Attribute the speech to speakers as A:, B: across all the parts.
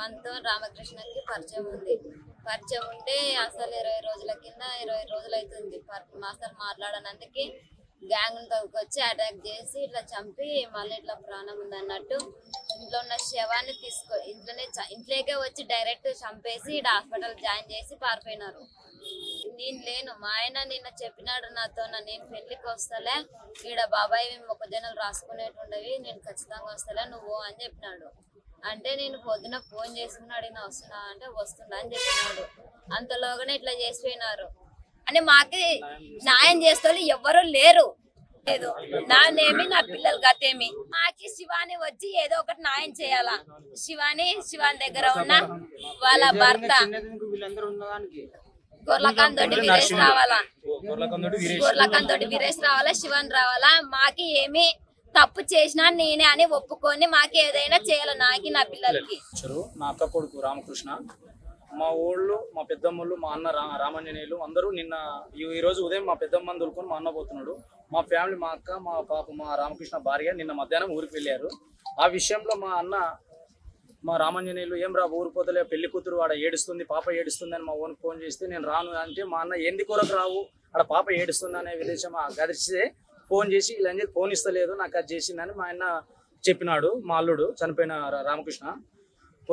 A: శివాన్తో రామకృష్ణకి పరిచయం ఉంది. పరిచయం ఉంటే అసలు 20 రోజుల కింద 20 రోజులు అవుతుంది అసలు మాట్లాడనందుకే గ్యాంగ్ వచ్చి అటాక్ చేసి ఇట్లా చంపి మళ్ళీ ఇట్లా ప్రాణం ఉంది అన్నట్టు ఇంట్లో ఉన్న శవాన్ని ఇంట్లోకే వచ్చి డైరెక్ట్ చంపేసి ఇక్కడ హాస్పిటల్ జాయిన్ చేసి పారిపోయినారు. నేను లేను, మా ఆయన నిన్న చెప్పినాడు నాతో, నేను పెళ్లికి వస్తలే, ఈడ బాబాయ్ మొక్కజొన్నలు రాసుకునేటుండవి, నేను ఖచ్చితంగా వస్తలే నువ్వు అని చెప్పినాడు. అంటే నేను పొద్దున ఫోన్ చేసుకున్నాడు, నేను వస్తున్నా అంటే వస్తున్నా అని చెప్పినాడు. అంతలోగానే ఇట్లా చేసిపోయినారు అని మాకి న్యాయం చేస్తే ఎవరు లేరు. లేదు నానేమి నా పిల్లల గతేమి, మాకి శివాని వచ్చి ఏదో ఒకటి న్యాయం చేయాలా. శివాని దగ్గర ఉన్న వాళ్ళ భర్త గొర్లకాన్ తోటి వీరేష్ రావాలా, శివన్ రావాలా. మాకి ఏమి తప్పు చేసినా నేనే అని ఒప్పుకొని మాకి ఏదైనా చేయాలి, నాకి నా పిల్లలకి.
B: నా అక్క కొడుకు రామకృష్ణ, మా ఊళ్ళు మా పెద్దమ్మళ్ళు మా అన్న రామాంజనేయులు అందరూ నిన్న ఈ రోజు ఉదయం మా పెద్దమ్మని దొరుకుని మా అన్న పోతున్నాడు. మా ఫ్యామిలీ మా అక్క మా పాప మా రామకృష్ణ భార్య నిన్న మధ్యాహ్నం ఊరికి వెళ్ళారు. ఆ విషయంలో మా అన్న మా రామాంజనేయులు ఏం రా ఊరు పోతలే, పెళ్లి కూతురు ఆడ ఏడుస్తుంది, పాప ఏడుస్తుంది అని మా ఓన్కి ఫోన్ చేస్తే నేను రాను అంటే మా అన్న ఏంది కొరకు రావు, ఆడ పాప ఏడుస్తుంది అనే విదేశం గదిస్తే ఫోన్ చేసి ఇలా ఫోన్ ఇస్తలేదు నాకు అది చేసిందని మా అన్న చెప్పినాడు. మా అల్లుడు చనిపోయిన రామకృష్ణ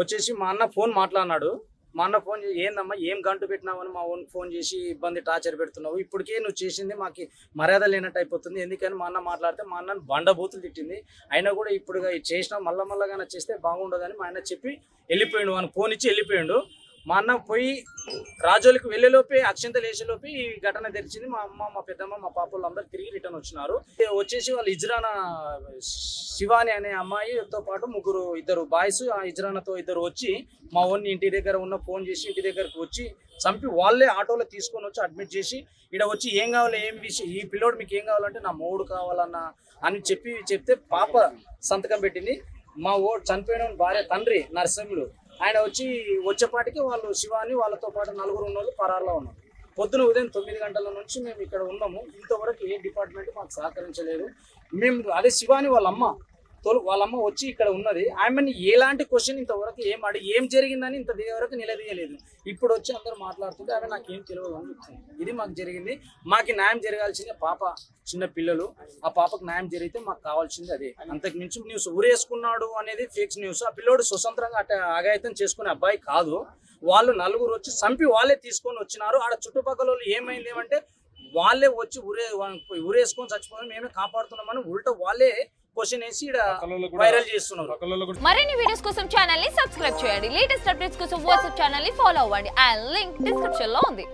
B: వచ్చేసి మా అన్న ఫోన్ మాట్లాడినాడు. మా అన్న ఫోన్ చేసి ఏందమ్మా ఏం గంటు పెట్టినావని మా ఓన్ ఫోన్ చేసి ఇబ్బంది టార్చర్ పెడుతున్నావు, ఇప్పటికే నువ్వు చేసింది మాకు మర్యాద లేనట్టు అయిపోతుంది ఎందుకని మా అన్న మాట్లాడితే మా అన్నను బండబూతులు తిట్టింది. అయినా కూడా ఇప్పుడు చేసినా మళ్ళా చేస్తే బాగుండదని మా అన్న చెప్పి వెళ్ళిపోయాడు, అని ఫోన్ ఇచ్చి వెళ్ళిపోయాడు. మా అన్న పోయి రాజోలికి వెళ్ళేలోపే అక్షంతలు వేసేలోపే ఈ ఘటన తెరిచింది. మా అమ్మ మా పెద్దమ్మ మా పాపలు అందరూ తిరిగి రిటర్న్ వచ్చినారు. వచ్చేసి వాళ్ళు ఇజ్రానా శివాని అనే అమ్మాయితో పాటు ఇద్దరు బాయ్స్ ఆ ఇజ్రానాతో ఇద్దరు వచ్చి మా ఓన్ని ఇంటి దగ్గర ఉన్న ఫోన్ చేసి ఇంటి దగ్గరకు వచ్చి చంపి వాళ్ళే ఆటోలో తీసుకొని వచ్చి అడ్మిట్ చేసి ఇక్కడ వచ్చి ఏం కావాలి ఏం విషయం ఈ పిల్లోడు మీకు ఏం కావాలంటే నా మూడు కావాలన్నా అని చెప్తే పాప సంతకం పెట్టింది. మా చనిపోయిన భార్య తండ్రి నరసింహులు ఆయన వచ్చేపాటికి వాళ్ళు శివాని వాళ్ళతో పాటు నలుగురు ఉన్నోళ్ళు పరారులో ఉన్నారు. పొద్దున ఉదయం 9 గంటల నుంచి మేము ఇక్కడ ఉన్నాము. ఇంతవరకు ఏ డిపార్ట్మెంట్ మాకు సహకరించలేదు. మేము అదే శివాని వాళ్ళమ్మ వచ్చి ఇక్కడ ఉన్నది, ఆమెని ఎలాంటి క్వశ్చన్ ఇంతవరకు ఏం జరిగిందని ఇంత వరకు నిలదీయలేదు. ఇప్పుడు వచ్చి అందరూ మాట్లాడుతుంటే ఆమె నాకేం తెలియదు అని చెప్తుంది. ఇది మాకు జరిగింది. మాకు న్యాయం జరగాల్సిందే, పాప చిన్న పిల్లలు, ఆ పాపకు న్యాయం జరిగితే మాకు కావాల్సింది అదే. అంతకు మించి న్యూస్ ఊరేసుకున్నాడు అనేది ఫేక్ న్యూస్. ఆ పిల్లోడు స్వతంత్రంగా అఘాయితం చేసుకునే అబ్బాయి కాదు. వాళ్ళు నలుగురు వచ్చి చంపి వాళ్ళే తీసుకొని వచ్చినారు. ఆడ చుట్టుపక్కల ఏమైంది ఏమంటే వాళ్ళే వచ్చి ఊరేసుకొని చచ్చిపోయి మేమే కాపాడుతున్నామని ఉల్టా వాళ్ళే క్వశ్చన్ వేసి వైరల్ చేస్తున్నారు.
C: మరిన్ని వీడియోస్ కోసం ఛానల్ ని సబ్స్క్రైబ్ చేయండి. లేటెస్ట్ అప్డేట్స్ కోసం వాట్సాప్ ఛానల్ ని ఫాలో అవ్వండి. ఆ లింక్ డిస్క్రిప్షన్ లో ఉంది.